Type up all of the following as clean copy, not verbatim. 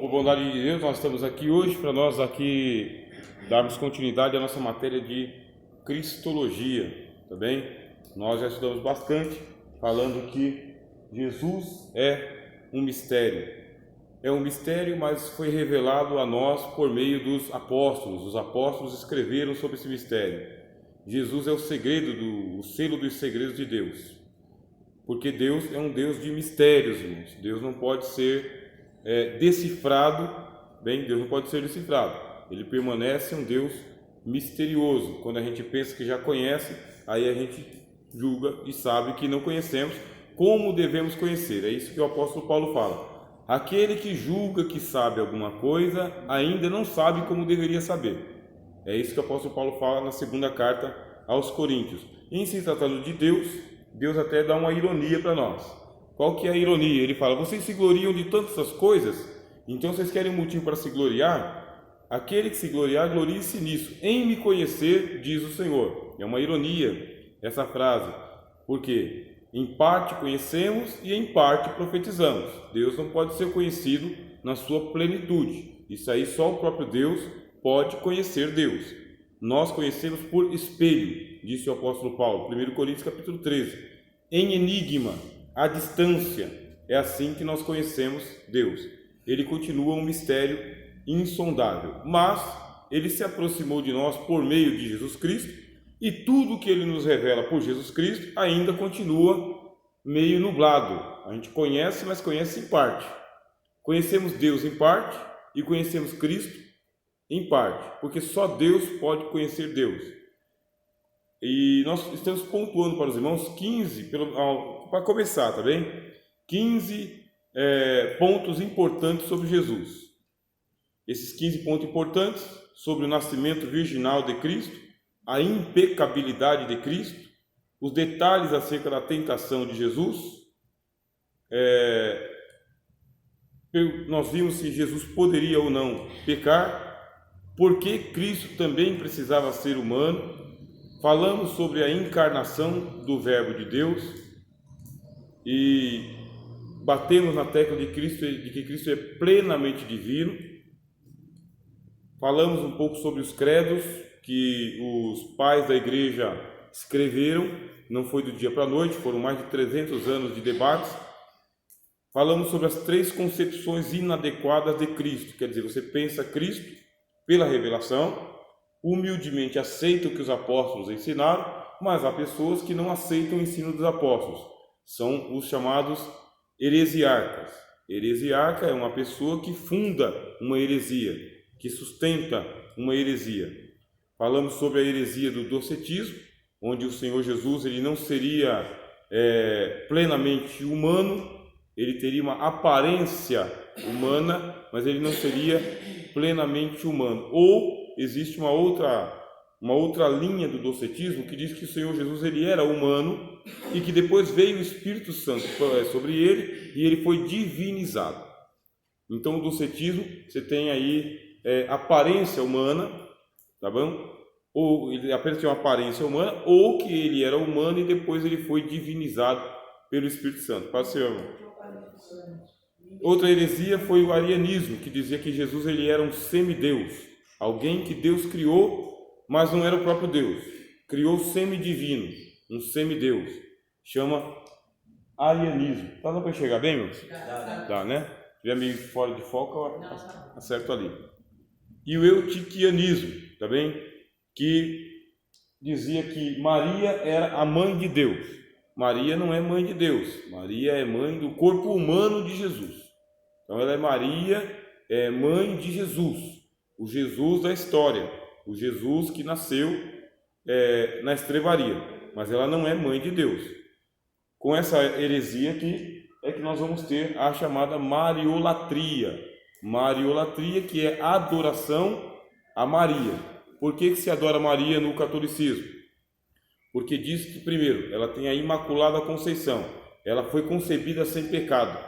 Por bondade de Deus, nós estamos aqui hoje para nós aqui darmos continuidade à nossa matéria de Cristologia, tá bem? Nós já estudamos bastante falando que Jesus é um mistério. É um mistério, mas foi revelado a nós por meio dos apóstolos. Os apóstolos escreveram sobre esse mistério. Jesus é o segredo, o selo dos segredos de Deus. Porque Deus é um Deus de mistérios, irmãos. Deus não pode ser decifrado, Deus não pode ser decifrado. Ele permanece um Deus misterioso. Quando a gente pensa que já conhece, aí a gente julga e sabe que não conhecemos como devemos conhecer. É isso que o apóstolo Paulo fala. Aquele que julga que sabe alguma coisa, ainda não sabe como deveria saber. É isso que o apóstolo Paulo fala na segunda carta aos Coríntios. Em se tratando de Deus, Deus até dá uma ironia para nós. Qual que é a ironia? Ele fala: vocês se gloriam de tantas coisas, então vocês querem um motivo para se gloriar? Aquele que se gloriar, glorie-se nisso, em me conhecer, diz o Senhor. É uma ironia essa frase, porque em parte conhecemos e em parte profetizamos. Deus não pode ser conhecido na sua plenitude. Isso aí só o próprio Deus pode conhecer Deus. Nós conhecemos por espelho, disse o apóstolo Paulo, 1 Coríntios capítulo 13, em enigma, à distância. É assim que nós conhecemos Deus. Ele continua um mistério insondável, mas ele se aproximou de nós por meio de Jesus Cristo, e tudo que ele nos revela por Jesus Cristo ainda continua meio nublado. A gente conhece, mas conhece em parte. Conhecemos Deus em parte e conhecemos Cristo em parte, porque só Deus pode conhecer Deus. E nós estamos pontuando para os irmãos 15, para começar, tá bem? 15 pontos importantes sobre Jesus. Esses 15 pontos importantes sobre o nascimento virginal de Cristo, a impecabilidade de Cristo, os detalhes acerca da tentação de Jesus. Nós vimos se Jesus poderia ou não pecar, porque Cristo também precisava ser humano. Falamos sobre a encarnação do Verbo de Deus e batemos na tecla de que Cristo é plenamente divino. Falamos um pouco sobre os credos que os pais da igreja escreveram, não foi do dia para a noite, foram mais de 300 anos de debates. Falamos sobre as três concepções inadequadas de Cristo, quer dizer, você pensa Cristo pela revelação, humildemente aceita o que os apóstolos ensinaram, mas há pessoas que não aceitam o ensino dos apóstolos. São os chamados heresiarcas. Heresiarca é uma pessoa que funda uma heresia, que sustenta uma heresia. Falamos sobre a heresia do docetismo, onde o Senhor Jesus ele não seria plenamente humano, ele teria uma aparência humana, mas ele não seria plenamente humano. Ou existe uma outra linha do docetismo que diz que o Senhor Jesus ele era humano e que depois veio o Espírito Santo sobre ele e ele foi divinizado. Então o docetismo, você tem aí aparência humana, tá bom? Ou ele apenas tinha uma aparência humana, ou que ele era humano e depois ele foi divinizado pelo Espírito Santo. Pode ser, irmão? Outra heresia foi o arianismo, que dizia que Jesus ele era um semideus, alguém que Deus criou, mas não era o próprio Deus. Criou semidivino, um semideus. Chama arianismo. Tá dando para enxergar bem, meu? Dá, né? Se estiver meio fora de foco, eu acerto ali. E o eutiquianismo, tá bem? Que dizia que Maria era a mãe de Deus. Maria não é mãe de Deus. Maria é mãe do corpo humano de Jesus. Então ela é Maria, é mãe de Jesus. O Jesus da história, o Jesus que nasceu na estrebaria, mas ela não é mãe de Deus. Com essa heresia aqui é que nós vamos ter a chamada Mariolatria. Mariolatria, que é adoração a Maria. Por que se adora Maria no catolicismo? Porque diz que, primeiro, ela tem a Imaculada Conceição, ela foi concebida sem pecado.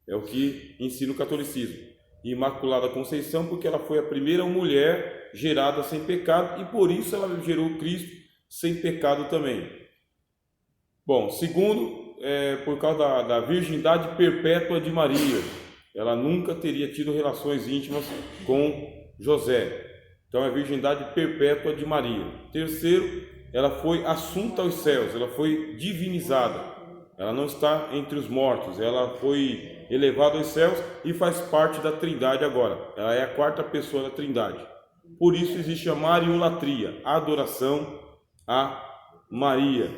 É o que ensina o catolicismo. Imaculada Conceição, porque ela foi a primeira mulher gerada sem pecado e por isso ela gerou Cristo sem pecado também. Bom, segundo, por causa da virgindade perpétua de Maria. ela nunca teria tido relações íntimas com José. Então, é a virgindade perpétua de Maria. Terceiro, ela foi assunta aos céus, ela foi divinizada. Ela não está entre os mortos, ela foi elevada aos céus e faz parte da Trindade agora. Ela é a quarta pessoa da Trindade. Por isso existe a mariolatria, a adoração a Maria.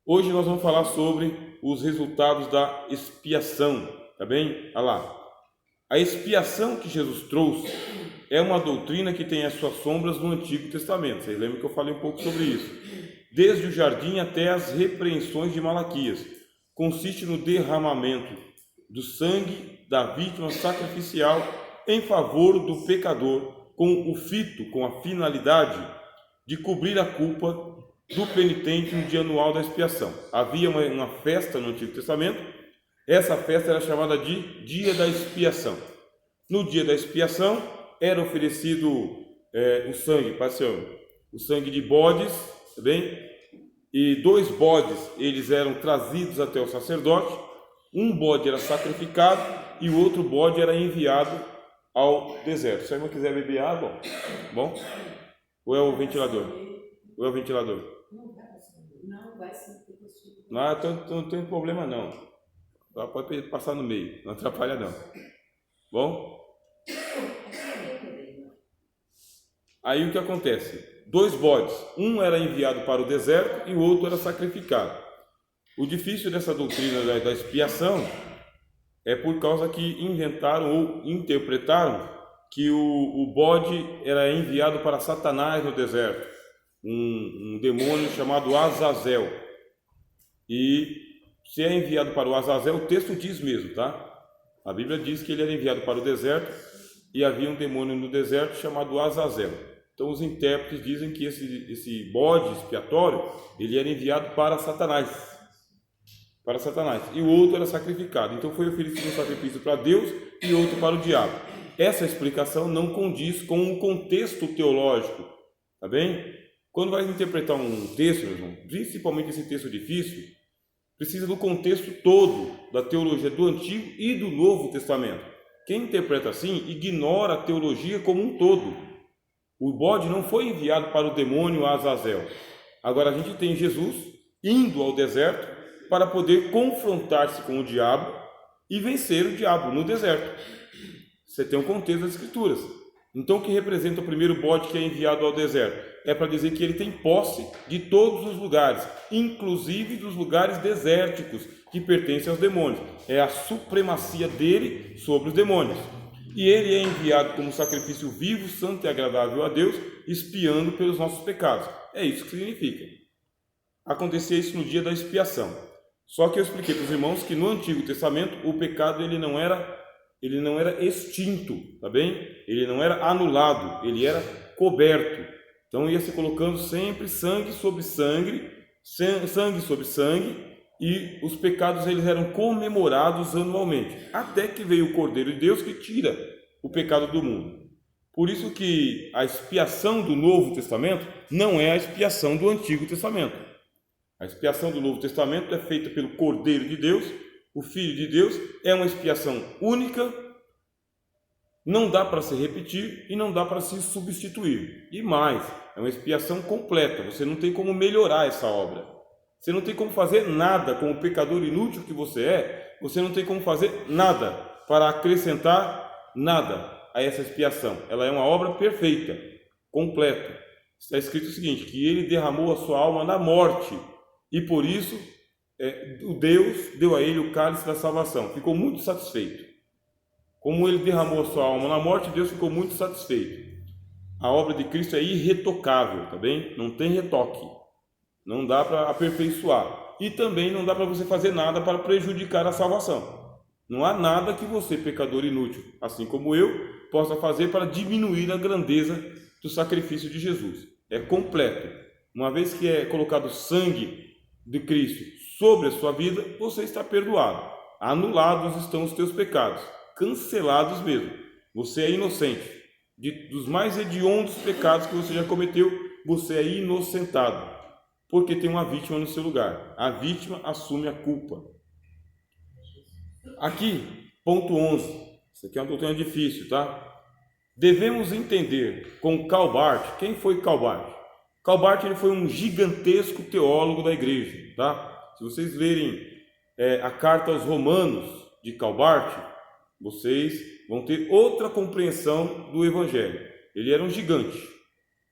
Hoje nós vamos falar sobre os resultados da expiação, tá bem? Olha lá. A expiação que Jesus trouxe é uma doutrina que tem as suas sombras no Antigo Testamento. Vocês lembram que eu falei um pouco sobre isso? Desde o jardim até as repreensões de Malaquias. Consiste no derramamento do sangue da vítima sacrificial em favor do pecador, com o fito, com a finalidade de cobrir a culpa do penitente no dia anual da expiação. Havia uma festa no Antigo Testamento. Essa festa era chamada de Dia da Expiação. No dia da expiação era oferecido o sangue, o sangue de bodes, tá bem? E 2 bodes eles eram trazidos até o sacerdote. Um bode era sacrificado e o outro bode era enviado ao deserto. Se a irmã quiser beber água, bom? Ou é o ventilador? Ou é o ventilador? Não vai ser. Não, então não tem problema não. Ela pode passar no meio, não atrapalha não. Bom? Aí o que acontece? 2 bodes, um era enviado para o deserto e o outro era sacrificado. O difícil dessa doutrina da expiação é por causa que inventaram ou interpretaram que o bode era enviado para Satanás no deserto, um demônio chamado Azazel. E se é enviado para o Azazel, o texto diz mesmo, tá? A Bíblia diz que ele era enviado para o deserto e havia um demônio no deserto chamado Azazel. Então os intérpretes dizem que esse bode expiatório, ele era enviado para Satanás. Para Satanás. E o outro era sacrificado. Então foi oferecido um sacrifício para Deus e outro para o diabo. Essa explicação não condiz com o contexto teológico. Tá bem? Quando vai interpretar um texto, meu irmão, principalmente esse texto difícil, precisa do contexto todo da teologia do Antigo e do Novo Testamento. Quem interpreta assim ignora a teologia como um todo. O bode não foi enviado para o demônio Azazel. Agora a gente tem Jesus indo ao deserto para poder confrontar-se com o diabo e vencer o diabo no deserto. Você tem um contexto das Escrituras. Então o que representa o primeiro bode que é enviado ao deserto? É para dizer que ele tem posse de todos os lugares, inclusive dos lugares desérticos que pertencem aos demônios. É a supremacia dele sobre os demônios. E ele é enviado como sacrifício vivo, santo e agradável a Deus, expiando pelos nossos pecados. É isso que significa. Acontecia isso no dia da expiação. Só que eu expliquei para os irmãos que no Antigo Testamento o pecado ele não era extinto, tá bem? Ele não era anulado, ele era coberto. Então ia se colocando sempre sangue sobre sangue, sangue sobre sangue, e os pecados eles eram comemorados anualmente, até que veio o Cordeiro de Deus que tira o pecado do mundo. Por isso que a expiação do Novo Testamento não é a expiação do Antigo Testamento. A expiação do Novo Testamento é feita pelo Cordeiro de Deus, o Filho de Deus, é uma expiação única, não dá para se repetir e não dá para se substituir. E mais, é uma expiação completa, você não tem como melhorar essa obra. Você não tem como fazer nada com o pecador inútil que você é, você não tem como fazer nada para acrescentar nada a essa expiação. Ela é uma obra perfeita, completa. Está escrito o seguinte, que ele derramou a sua alma na morte e por isso o Deus deu a ele o cálice da salvação. Ficou muito satisfeito. Como ele derramou a sua alma na morte, Deus ficou muito satisfeito. A obra de Cristo é irretocável, tá bem? Não tem retoque. Não dá para aperfeiçoar. E também não dá para você fazer nada para prejudicar a salvação. Não há nada que você, pecador inútil, assim como eu, possa fazer para diminuir a grandeza do sacrifício de Jesus. É completo. Uma vez que é colocado o sangue de Cristo sobre a sua vida, você está perdoado. Anulados estão os teus pecados. Cancelados mesmo. Você é inocente. Dos mais hediondos pecados que você já cometeu, você é inocentado. Porque tem uma vítima no seu lugar. A vítima assume a culpa. Aqui, ponto 11. Isso aqui é uma doutrina difícil, tá? Devemos entender com Karl Barth. Quem foi Karl Barth? Karl Barth, ele foi um gigantesco teólogo da igreja, tá? Se vocês lerem a carta aos Romanos de Karl Barth, vocês vão ter outra compreensão do Evangelho. Ele era um gigante,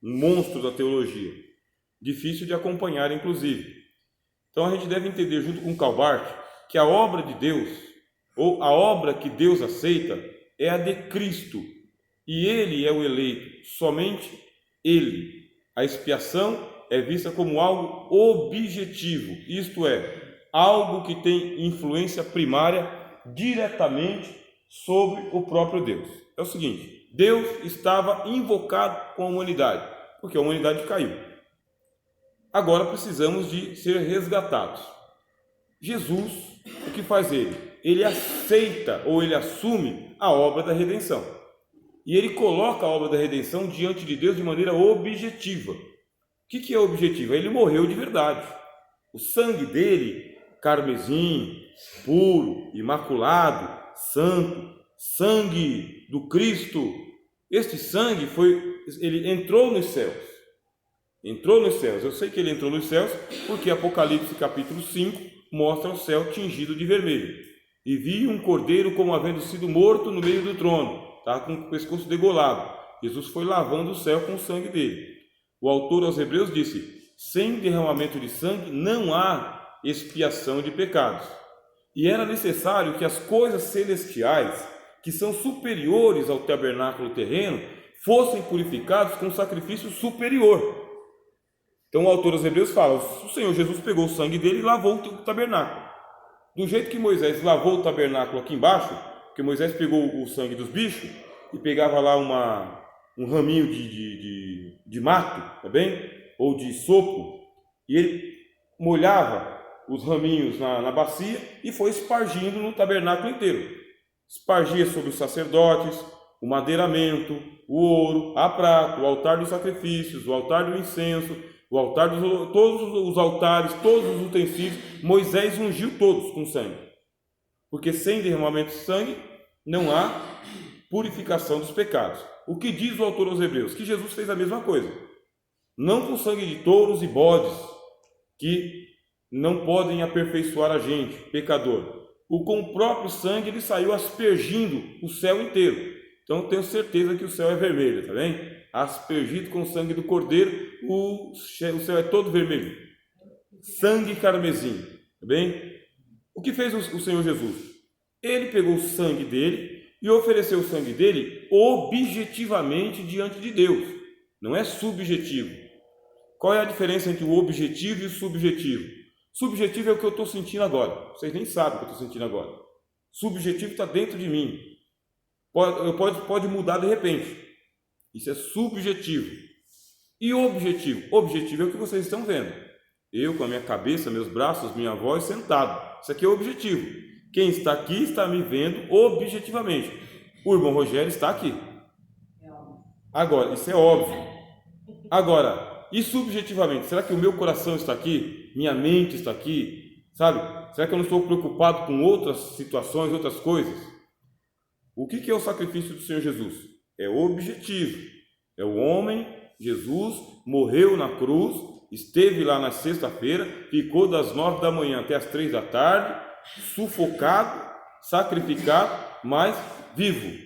um monstro da teologia, difícil de acompanhar, inclusive. Então a gente deve entender, junto com Karl Barth, que a obra de Deus, ou a obra que Deus aceita, é a de Cristo, e Ele é o eleito, somente Ele. A expiação é vista como algo objetivo, isto é, algo que tem influência primária diretamente sobre o próprio Deus. É o seguinte, Deus estava invocado com a humanidade, porque a humanidade caiu. Agora precisamos de ser resgatados. Jesus, o que faz ele? Ele aceita ou ele assume a obra da redenção. E ele coloca a obra da redenção diante de Deus de maneira objetiva. O que é objetivo? Ele morreu de verdade. O sangue dele, carmesim, puro, imaculado, santo, sangue do Cristo. Este sangue ele entrou nos céus. Entrou nos céus. Eu sei que ele entrou nos céus porque Apocalipse capítulo 5 mostra o céu tingido de vermelho. E vi um cordeiro como havendo sido morto no meio do trono, tá? Com o pescoço degolado. Jesus foi lavando o céu com o sangue dele. O autor aos Hebreus disse: sem derramamento de sangue não há expiação de pecados. E era necessário que as coisas celestiais, que são superiores ao tabernáculo terreno, fossem purificadas com um sacrifício superior. Então o autor aos Hebreus fala: o Senhor Jesus pegou o sangue dele e lavou o tabernáculo. Do jeito que Moisés lavou o tabernáculo aqui embaixo, porque Moisés pegou o sangue dos bichos e pegava lá um raminho de mato, tá bem? Ou de sopo, e ele molhava os raminhos na bacia e foi espargindo no tabernáculo inteiro. Espargia sobre os sacerdotes, o madeiramento, o ouro, a prata, o altar dos sacrifícios, o altar do incenso, o altar todos os altares, todos os utensílios. Moisés ungiu todos com sangue, porque sem derramamento de sangue não há purificação dos pecados. O que diz o autor aos Hebreus? Que Jesus fez a mesma coisa, não com sangue de touros e bodes, que não podem aperfeiçoar a gente, pecador. Com o próprio sangue ele saiu aspergindo o céu inteiro. Então eu tenho certeza que o céu é vermelho, tá bem? Aspergido com o sangue do cordeiro, o céu é todo vermelho. Sangue carmesim, tá bem? O que fez o Senhor Jesus? Ele pegou o sangue dele e ofereceu o sangue dele objetivamente diante de Deus. Não é subjetivo. Qual é a diferença entre o objetivo e o subjetivo? Subjetivo é o que eu estou sentindo agora. Vocês nem sabem o que eu estou sentindo agora. Subjetivo está dentro de mim. Pode mudar de repente. Isso é subjetivo. E objetivo? Objetivo é o que vocês estão vendo. Eu com a minha cabeça, meus braços, minha voz sentado. Isso aqui é objetivo. Quem está aqui está me vendo objetivamente. O irmão Rogério está aqui. Agora, isso é óbvio. Agora, e subjetivamente? Será que o meu coração está aqui? Minha mente está aqui? Sabe? Será que eu não estou preocupado com outras situações, outras coisas? O que é o sacrifício do Senhor Jesus? É objetivo. É o homem, Jesus, morreu na cruz, esteve lá na sexta-feira, ficou das 9 da manhã até as 3 da tarde, sufocado, sacrificado, mas vivo.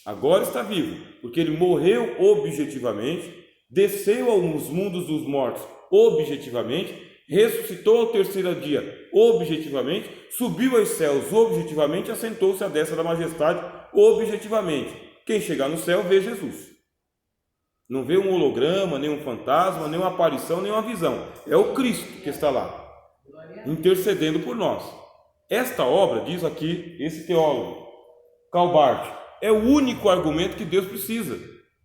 Agora está vivo, porque ele morreu objetivamente, desceu aos mundos dos mortos objetivamente, ressuscitou ao terceiro dia objetivamente, subiu aos céus objetivamente, assentou-se à destra da majestade objetivamente. Quem chegar no céu vê Jesus. Não vê um holograma, nem um fantasma, nem uma aparição, nem uma visão. É o Cristo que está lá, intercedendo por nós. Esta obra, diz aqui esse teólogo, Karl Barth, é o único argumento que Deus precisa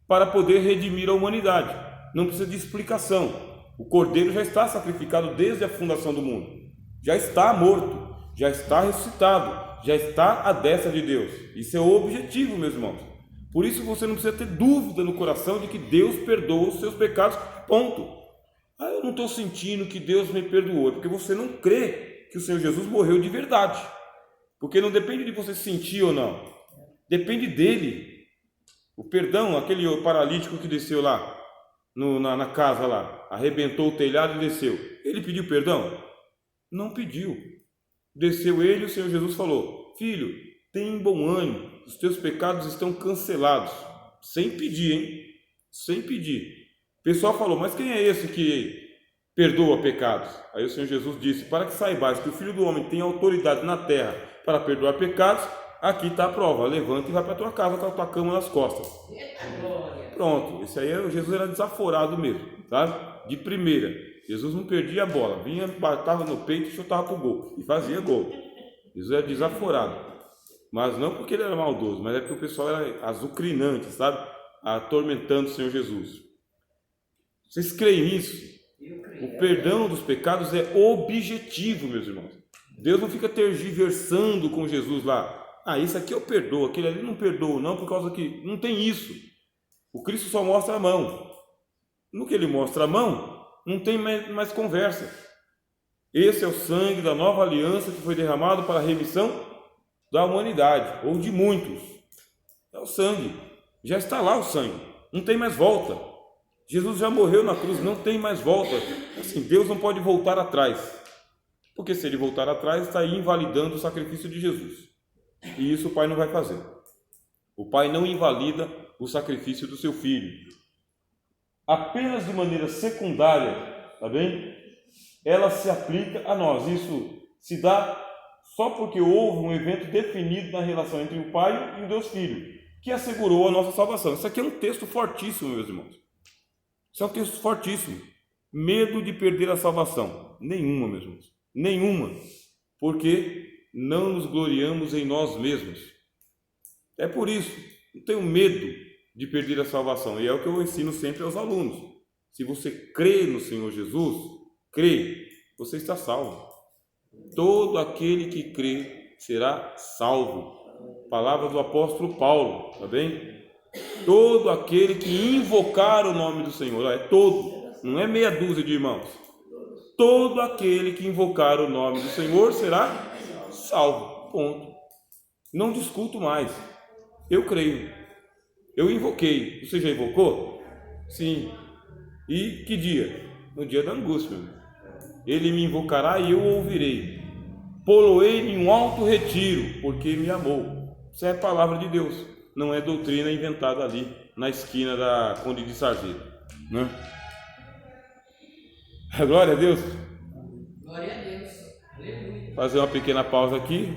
para poder redimir a humanidade. Não precisa de explicação. O Cordeiro já está sacrificado desde a fundação do mundo. Já está morto, já está ressuscitado, já está à destra de Deus. Isso é o objetivo, meus irmãos. Por isso você não precisa ter dúvida no coração de que Deus perdoa os seus pecados, ponto. Eu não estou sentindo que Deus me perdoou, é porque você não crê que o Senhor Jesus morreu de verdade. Porque não depende de você sentir ou não, depende dele. O perdão, aquele paralítico que desceu lá na casa lá, arrebentou o telhado e desceu, ele pediu perdão? Não pediu. Desceu ele e o Senhor Jesus falou: filho, tem bom ânimo, os teus pecados estão cancelados. Sem pedir, hein? Sem pedir. O pessoal falou: mas quem é esse que perdoa pecados? Aí o Senhor Jesus disse: para que saibais que o Filho do Homem tem autoridade na terra para perdoar pecados, aqui está a prova, levanta e vai para a tua casa com a tua cama nas costas. Pronto, esse aí Jesus era desaforado mesmo, sabe? De primeira, Jesus não perdia a bola, vinha, batava no peito e chutava para o gol, e fazia gol. Jesus era desaforado, mas não porque ele era maldoso, mas é porque o pessoal era azucrinante, sabe? Atormentando o Senhor Jesus. Vocês creem nisso? O perdão dos pecados é objetivo, meus irmãos. Deus não fica tergiversando com Jesus lá. Ah, isso aqui eu perdoo, aquele ali não perdoo, não, por causa que não tem isso. O Cristo só mostra a mão. No que ele mostra a mão, não tem mais conversa. Esse é o sangue da nova aliança que foi derramado para a remissão da humanidade, ou de muitos. É o sangue. Já está lá o sangue. Não tem mais volta. Jesus já morreu na cruz, não tem mais volta. Assim, Deus não pode voltar atrás. Porque se ele voltar atrás, está invalidando o sacrifício de Jesus. E isso o Pai não vai fazer. O Pai não invalida o sacrifício do seu Filho. Apenas de maneira secundária, tá bem? Ela se aplica a nós. Isso se dá só porque houve um evento definido na relação entre o Pai e o Deus Filho, que assegurou a nossa salvação. Isso aqui é um texto fortíssimo, meus irmãos. Isso é um texto fortíssimo. Medo de perder a salvação. Nenhuma, meus irmãos. Nenhuma. Porque não nos gloriamos em nós mesmos. É por isso. Não tenho medo de perder a salvação. E é o que eu ensino sempre aos alunos. Se você crê no Senhor Jesus, crê, você está salvo. Todo aquele que crê será salvo. Palavra do apóstolo Paulo, tá bem? Todo aquele que invocar o nome do Senhor, é todo, não é meia dúzia de irmãos. Todo aquele que invocar o nome do Senhor será salvo. Ponto. Não discuto mais. Eu creio. Eu invoquei. Você já invocou? Sim. E que dia? No dia da angústia. Ele me invocará e eu o ouvirei. Poloei em um alto retiro, porque me amou. Isso é a palavra de Deus. Não é doutrina inventada ali na esquina da Conde de Sarzedo, né? Glória a Deus. Glória a Deus. Aleluia. Fazer uma pequena pausa aqui.